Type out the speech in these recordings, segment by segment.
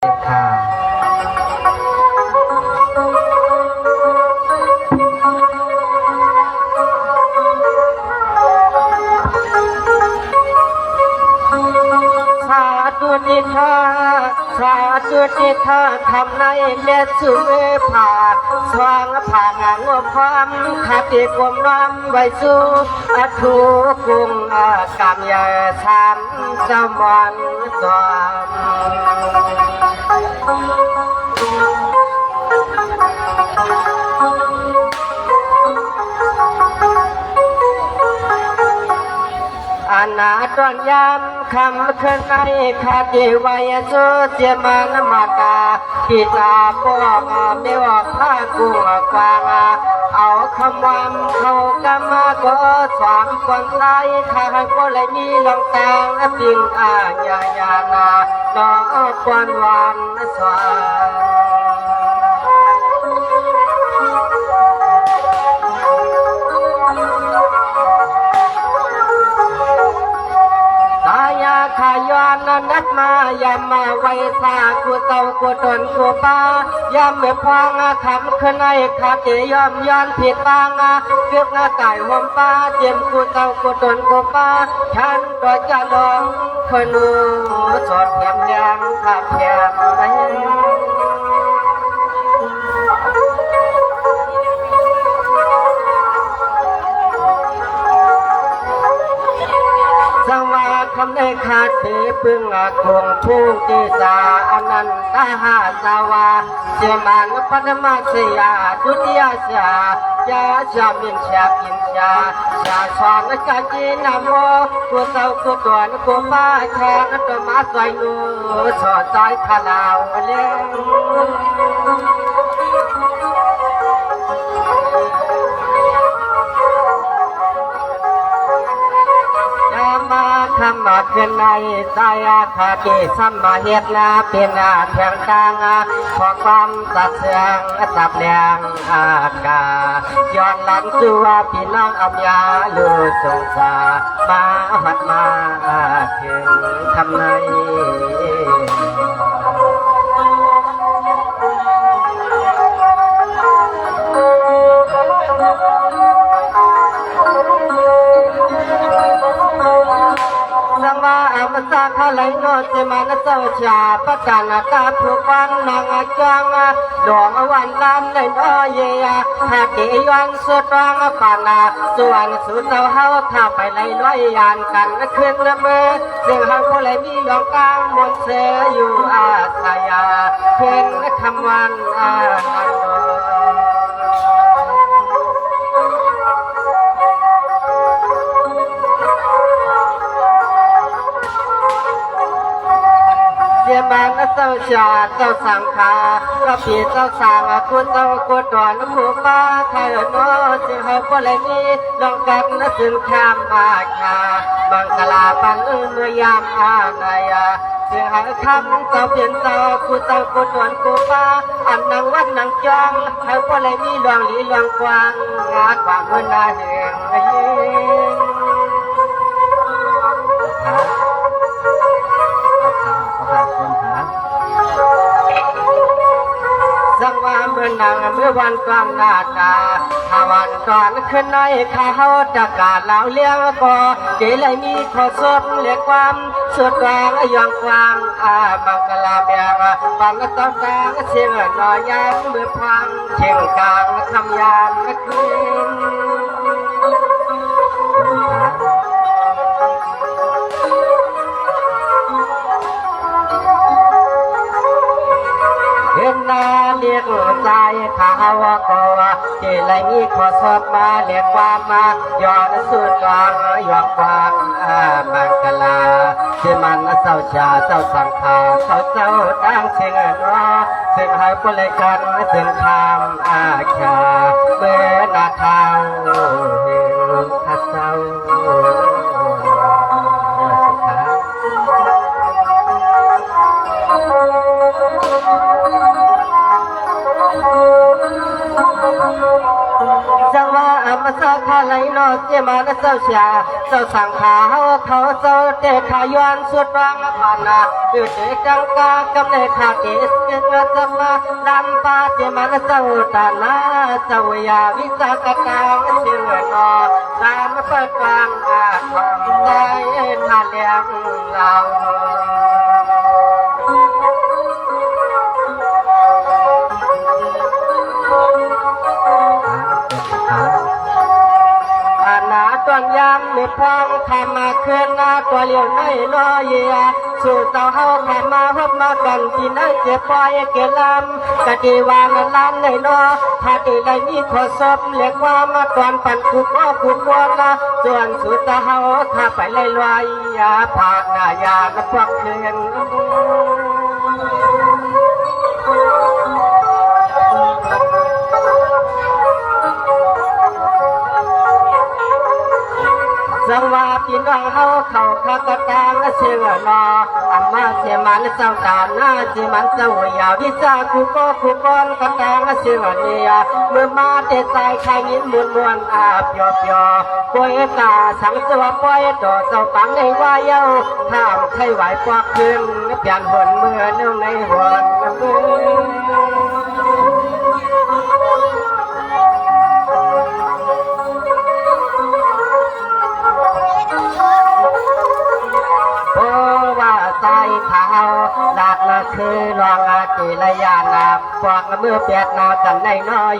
ค่ะสาธุนิทาสาธุนิทาทำในเมตสุเวผาสว่างผ่างงบความขัดเกมน้ำไว้สู่อทุกุงกามยาสันจำวันจอมอาณาตอนยามคำคืนในขาดีไว้สุเจมานมาตาปีตาปอกไม่ออกผ้ากุ้งกวางเอาคำวันเขากำมาก็สามคนไล่ข้าก็เลยมีลองตางปิงอาญาญานาดอกควันวันสวขายานนัดมายามมาไว้สากูเต้ากูตนกูป้ายามไม่พองคำขึ้นในขาเตยอมย้อนผิดบางเกือบไก่ห่มป้าเจียมกูเต้ากูตนกูป้าฉันก็จะลองพนูสดแยมแยมขับแยมไปสวัสดิ์คำในขาดเทพึ่งคงทุ่งเจสาอนันตหาสวาเจมันปัตมาเสียดุติยาชาจาจามินชาปินชาชาสอนกาจีนามโมกุเตากุตวนกุป้าแทนตมาสวยนูสอดใจขลาวเลี้ยงธรรมะขึ้นในใจขาดีสัมมาเหตุนาเป็นแทงตางขอความสัตย์เสียงจับแรงอากาย้อนหลังจูว่าพี่น้องอับยาลูสงสามาหัดมาถึงคำในมาสาขไหลโนเจมันเจ้าชาประกันตาผู้ฟังนางจังดวงวันลำในน้อยเยียหาเกยันสุดรังปานาส่วนสุดเจ้าเฮาถ้าไปไหลลอยยานกันขึ้นเมื่อเสียงเฮาผู้ไหลมีดวงกลางมนเสยอยู่อาสยาเพ็นคำวันเจมันเจ้าชาเจ้าสังขากระปีเจ้าสังคุณเจ้ากุดอนผู้ป้าไทยโนสิเฮาก็เลยมีลองกันถึงแคมมาคาบังกลาปันเมื่อยามอานายเสียหายคำเจ้าเปลี่ยนเจ้าคุณเจ้ากุดอนผู้ป้าอันนางวัดนางจองเฮาก็เลยมีลองหลีลองกวางงาความเมื่อนาเห็นสังวาเมื่อนางเมื่อวันกลางนาตาถ้าวันก่อนขึ้นในข้าเฮาตะกาศเหล่าเลี้ยงก็เจเลยมีขอสดเรียกความสุดกลางยองความบังกลาเบียงบังต้นตางเสียงนอยางเมื่อพังเชียงกลางคำยามคืนนาเรียกใจข้าวก็เจเลยมีขอสอบมาเรียกความมาย้อนสุดกลางย้อนความบังกลาเชื่อมันเจ้าชาเจ้าสังขาเขาเจ้าตั้งเชิงนอเสียงหายปเลยกันถึงคำชาเมื่อนาทางเห็นข้าเจ้าจังว่ามาสาขาไหลนอเจมาเจ้าชาเจ้าสังขาเขาเจ้าเตะขายอนสุดรังปานา คือเจจังกากำเนิดขาดเกศเกิดจะมาลำปาเจมันเสาตานาเสวยาวิสากกางเชื่อนอตามเปิดกลางอาทองได้ทาเลี้ยงเรา นาตอนยามไม่พองทำมาเคลื่อนหน้าตัวเลี้ยวในลอยสู่เต่าเฮาทำมาพบมากันที่นั่นเจ็บปล่อยเกลำกะดีวานล้านในนอถ้าดีได้มีขอสอบเรียกว่ามาตอนปั่นกูก็กูกวนละส่วนสู่เต่าเฮาถ้าไปลอยยาผ่านหน้ายาและพวกเพื่อนสังวาพี่น้องเฮาเข้าข้ากตางเชื่อนออันมาเสมันเจ้าตาหน้าเสมันเจ้าอยาวิจาคูก็คูก้อนกตางเชื่อเนียเมื่อมาเตใจใครยินมวนมวนอาบยอบยอป่วยกาสังสวะป่วยต่อเจ้าปังในวายเย้าถามใครไหวปอกขึ้นเปลี่ยนหนเมื่อเนื่องในหนมือใจขาวลาดละคือลองอาจิระยานาปอกเมื่อเปียกนากันในน้อย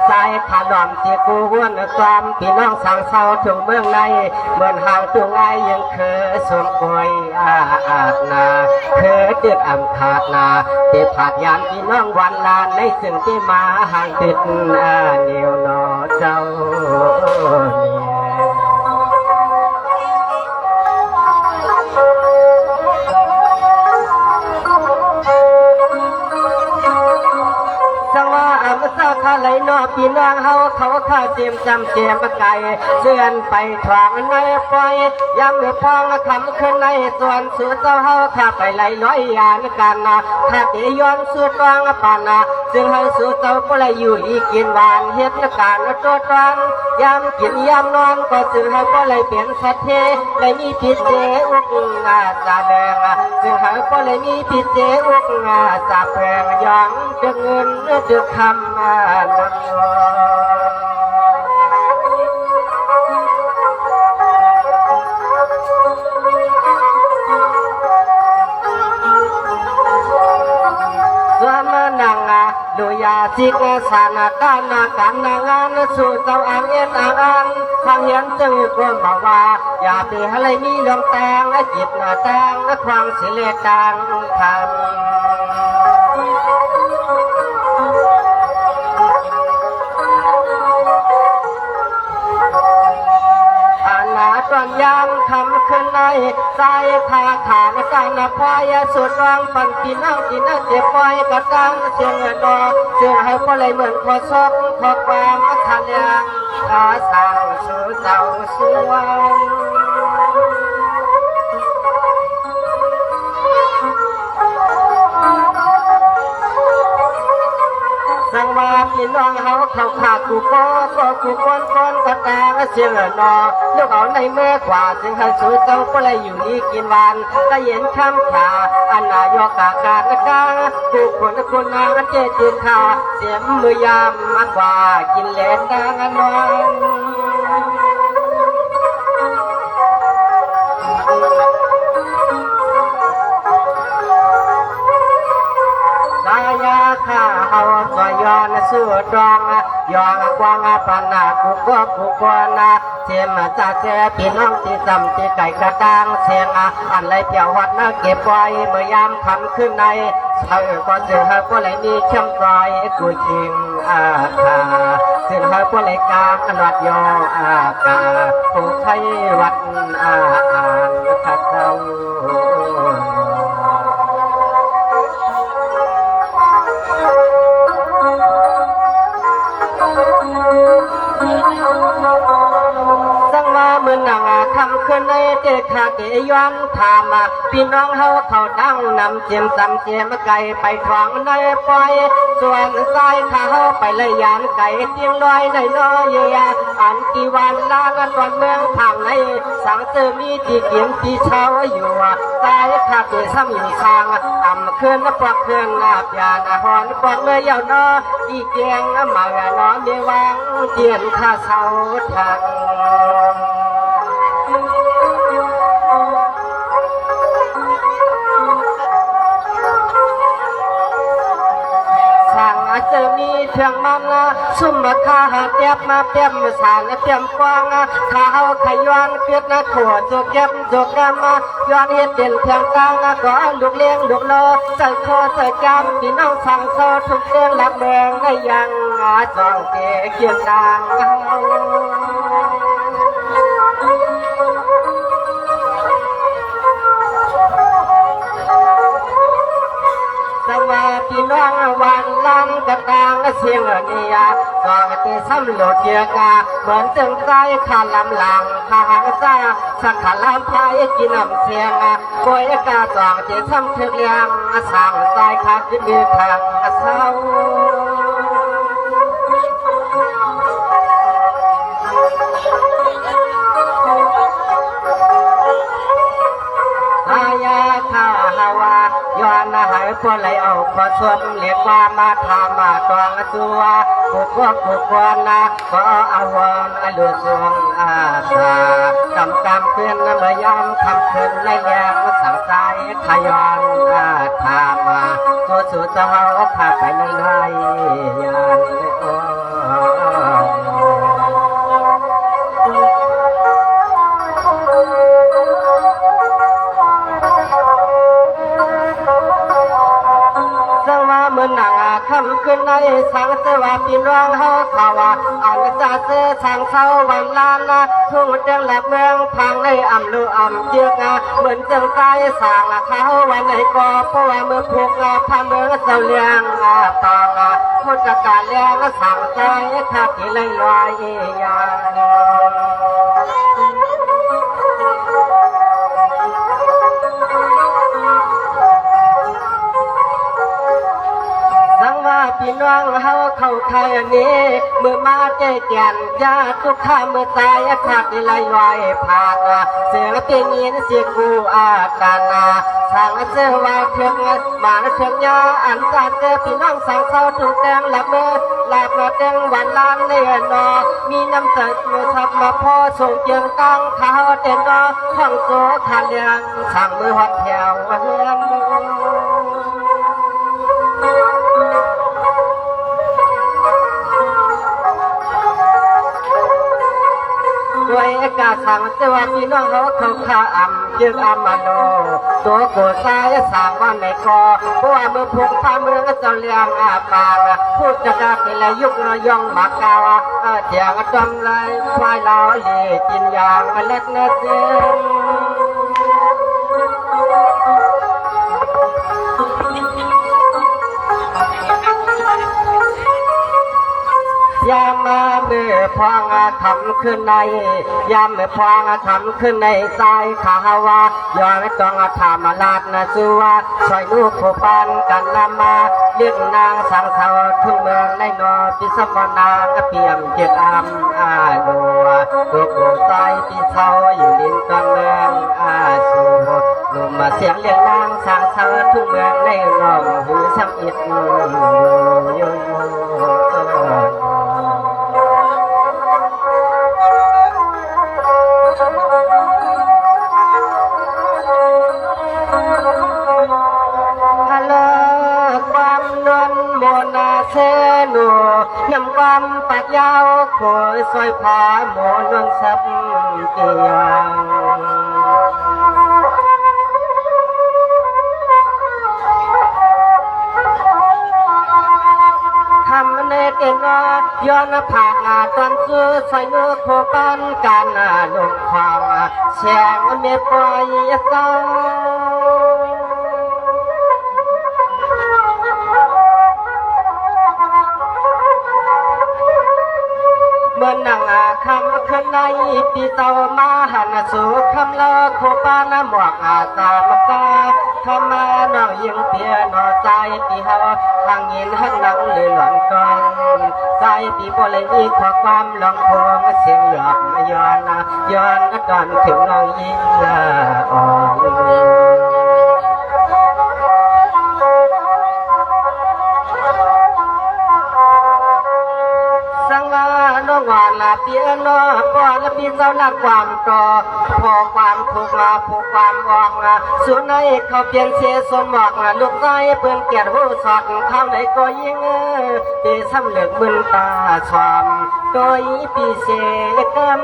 ใจขาดลอมที่กูวนความพี่น้องสั่งเศร้าถึงเมืองในเหมือนห่างตัวไงยังเคยสมกวยอาดนาเคยตึกอ่ำขาดนาที่ผาดยานพี่น้องวันลานในสิ่งที่มาห่างติดเหนียวนอเจ้าข้าไหลนอพี่น้องเฮาเขาข้าเจียมจำเจียมไก่เสื่อนไปถวางในปล่อยย้ำเมื่อพองคำขึ้นในส่วนสู่เจ้าเฮาข้าไปไหลร้อยยานกันนะข้าเตยย้อนสู่ตวงปานาซึ่งให้สู่เจ้าก็เลยอยู่อีกินหวานเฮ็ดการตัวตรังย้ำกินย้ำนอนก็ซึ่งให้ก็เลยเปลี่ยนสัตเทเลยมีพิเศษอุกงาจาแดงซึ่งให้ก็เลยมีพิเศษอุกงาจาแพงย้อนจะเงินจะคำดูยาจิกสานาการนาการนางานสู่เจ้าอ่างเอ็นอ่างฟังเห็นจึงควรบอกว่าอย่าไปอะไรมีดวงแตงและจิตหน้าแตงและความเสียเลือดดังทำตอนยามคำขึ้นในใจขาขาในการพายสุดวางปันปีนั่งกินเจ็บปล่อยกระตังเสียงดอเสียงให้ก็เลยเหมือนพอซอกพอความทันยังอาสังสู่เจ้าสวงสังวาพี่น้องเฮาเขาขาดกูก็กูก้อนกระตางเสียงนอลูกเอาในเมื่อกว่าจึงให้สวยเจ้าก็เลยอยู่นี่กินวันตะเย็นข้ามขาอันนายกาการกาผู้คนนางเจติขาเสียมมือยามมากกว่ากินเล่นตางนอนข้าเฮาก็ย้อนสู้ตรองย้อนกว้างปานากูก็กูกนาเสียมจ่าเสียพี่น้องที่จำที่ไก่กระตังเสียงอันไรเปียววัดนะเก็บไว้เมื่อยามทำขึ้นในเธอก็เจอก็เลยมีเข้มปลายกูจริงอาคาซึ่งเธอก็เลยกาอันวัดยออากาผู้ไทยวัดอาอานขัดเจ้าสังวามือนางคำ ขึ้นในเด็กขาเกย้อนถามพี่น้องเฮาเขาดังนำเจียมซ้ำเจียมไก่ไปทวงในปล่อยส่วนสายขาเฮาไปเลยยานไก่เตียงลอยในน้อยเยียอันกี่วันลางตอนเมืองทางในสังเสมีที่เกียมที่เช้าอยู่สายขาเกซ้ำอยู่ทางอ่ำขึ้นปลักขึ้นยานหอนปลักเลยยาวนออีเกียงมาหนอมีวังเจียนข้าเช้าทางเจอมีเพียงมันซุ่มมาข้าหาเจ็บมาเปียมสารเปียมกว้างข้าเอาขย้อนเกิดขวดจกเก็บจกแกมย้อนเห็ดเด่นเพียงกลางก็ลูกเลี้ยงลูกโลใส่คอใส่จำพี่น้องสั่งโซ่ทุกเรื่องหลักเมืองได้ยังจองเกเกียงดังพี่น้องวันลังกระตังเสียงเนียตองตีซ้ำโหลดเยอะกาเหมือนจึงใจขาลำหลังขาหางจ้าสักขาลำพายกินน้ำเสียงกวยกาตองตีซ้ำถึงเลี้ยงสั่งใจขาดยืดทางเศร้าข้าฮาวาย้อนหายพอไหลเอาขอส่วนเรียกว่ามาทำมาตองตัวผู้พวกผู้ควรก็เอาวนอลุสวงอาตากำเตือนเมื่อยามคำคืนในแยงสั่งใจขย้อนทำมาตัวสุดจะเอาข้าไปในไรยันโอ้เมื่อหนังคำขึ้นในสังเสวาพี่น้องเฮาข่าวอันจะเสือทางเศร้าวันลานทุ่งเจังหลับเมืองทางในอ่ำลืออ่ำเยือกเหมือนจังใจสั่งเขาวันไหนก็เพราะว่าเมื่อพวกพาเมืองเสาเลี้ยงตองพุทธกาลเลี้ยงสั่งใจข้าที่เลยลอยยาพี่น้องเฮาเข้าไทยนี้เมื่อมาเจแก่นยาทุกข้าเมื่อตายขาดไหลไหวผ่านเสือเป็นยินเสียกูอาการสั่งเสือว่าเพียงมาเพียงยาอันตาเจอพี่น้องสั่งเศร้าถูกแดงหลับเมื่อหลับมาแดงวันล้านเลียนอมีน้ำใจเมื่อทับมาพ่อส่งเจียงตั้งข้าวเต็นอห้องโซ่ขันยังสั่งมือหอดแถวเฮือนด้วยกาสั่งเสวาพี่น้องเขาข้าอ่ำจึงอ่ำมาโนตัวโกสายสั่งว่าในคอเพราะว่าเมื่อพงพาเมืองเจ้าเลี้ยงปางพูดจะได้เป็นไรยุกย่องมากาวเจียงจำไรควายเราเล่กินยางเล็ดเนื้อเสียงยามมาเมื่อพองทำขึ้นในยามเมื่อพองทำขึ้นในใจข้าวาย้อนต้องทำลาดสัวซอยลูกผู้ปันกันนำมาเลี้ยงนางสังเสาทุ่งเมืองในนอพิสมนากเปียมเจ็ดอำลัวตัวผู้ใจพิเศร้าอยู่ดินตอนเมืองสูลมมาเสียงเลี้ยงนางสังเสาทุ่งเมืองในนอหูสังอิดโยเซนูนำความปัดยาวโขยซอยผาหมอนวงซับเกียงทำในเต็นย้อนผ่านตอนซื้อใส่เนื้อโคปันการลงความแสงเมฆปล่อยเศร้าเมื่อนั่งคำขึ้น ในปีเต่ามาหันสู่คำลาโคปานาหมวกอาตามกาทำมาน้องยิงเปียนอใจปีเฮาทางยินหันหลังเลยหลอนกองใจปีโบเลยมีข้อความลองพงเสียงหลอกย้อนย้อนตอนถึงน้องยิงอ่อนน้องหวานละเปียนอก่อนละปีเจ้าละความต่อพอความถูกมาผูกความออกส่วนในเขาเปลี่ยนเสียสมหมอกลูกใจเปื่อนเกียรติหูสอดข้างไหนก็ยิ่งปีซ้ำเหลือกมึนตาชอมโดยปีเสกรรม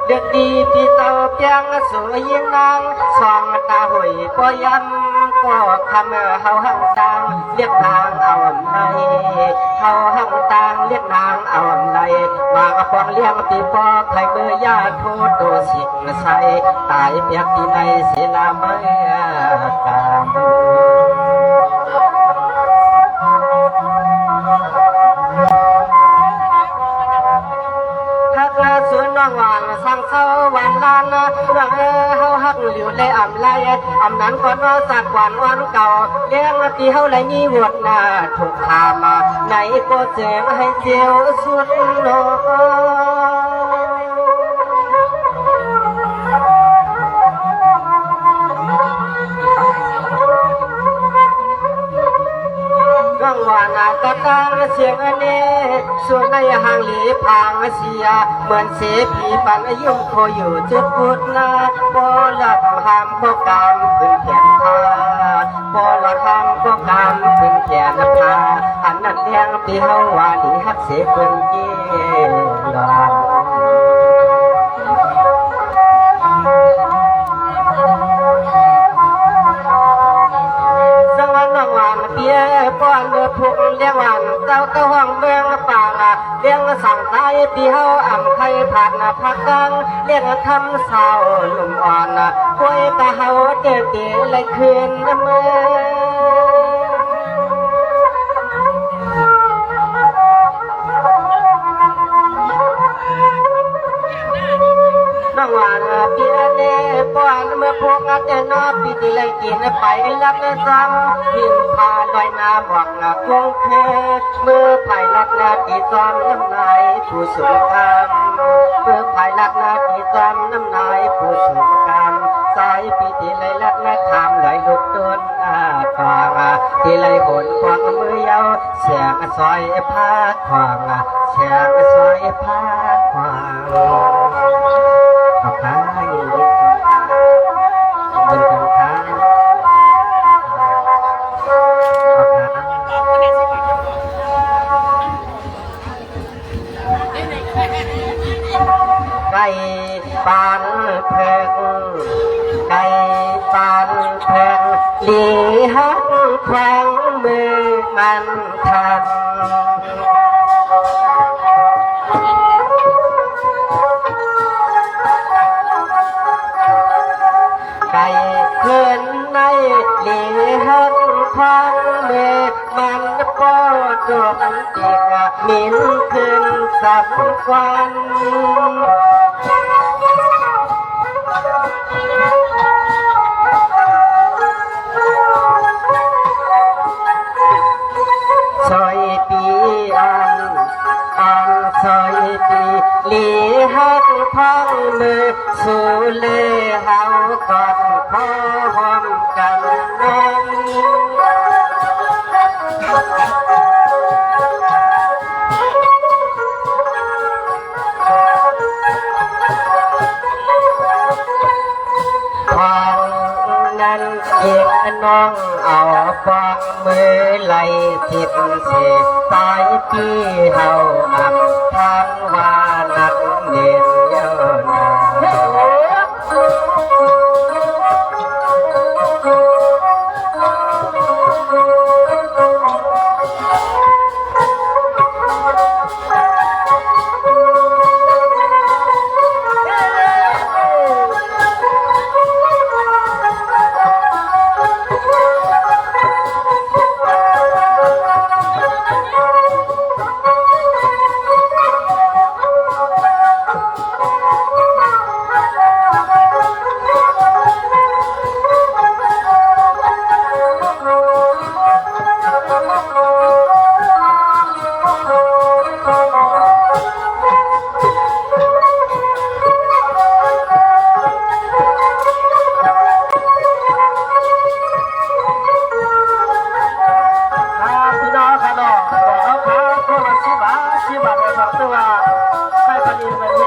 เด็กดีพี่เต่าเปียงสวยยิ่งนางสองตาหุยก็ยำก็คำเฮาหังตังเรียกนางเอาไหนเฮาหังตังเรียกนางเอาไหนมากระปองเลี้ยงตีปอไข่มือยาโทษโดสิกใส่ตายเปียกที่ในศิลาไม่กามส่วนน้องหวานสั่งเศร้าหวานลานรังเฮาหักอยู่ในอ่ำไรอ่ำนั้นก็นอสักหวานวันเก่าเลี้ยงตีเฮาไรนี่วดหน้าถูกทามาไหนก็เสียงให้เจียวสุดโลกังวานาตะตังเสียงอันนี้ส่วนในห่างหลีพางเสียเหมือนเสผีปันยุ่งโคอยู่จุดพุดนาพอหลับหามโคกามพึ่งแขนพาพอหลับหามโคกามพึ่งแขนพาอันนั้นเลี้ยงปีเฮาวาลีฮักเสเพิ่งเยี่ยลานเปียป้อนเดือพุกเลี้ยงวันเจ้าก็ห้องเมืองป่าเลี้ยงสั่งใจปีเฮาอ่ำไข่ผัดผักกังเลี้ยงทำสาวลุ่มอ่อนคุยตาเฮาเจอเก๋เลยคืนเมื่อน้องหวานเปียเน่ป้อนเมื่อพวกงัดเจนอปีที่เลยกินไปลักเล่นซ้ำพิมพาลอยน้ำบอกคงเคเมื่อภายลักนาตีซ้อมน้ำนายผู้สูงกรรมเมื่อภายลักนาตีซ้อมน้ำนายผู้สูงกรรมสายปีที่เลยลักนาทำลอยลุกต้นขวางที่เลยหนขวางมือเยาเสียงซอยผ้าขวางเสียงซอยผ้าขวางเอาขาอยู่บนกันขาเอาขาไก่ปานเพลงไก่ปานเพลงลีหักแขวงมือมันทันไก่เกินในเหลีหักควางเมื่อมันก็ดกดีกมินขึ้นสับควันซอยปีอันซอยปีเหลีหักพังมือสู่เลเฮากอดคอหอมกันน้องนั้นเย็นน้องเอาฟังมือไหลทิพเสียสายพี่เฮาอับทางว่านักเนียนเยอะนา นี่มันแม่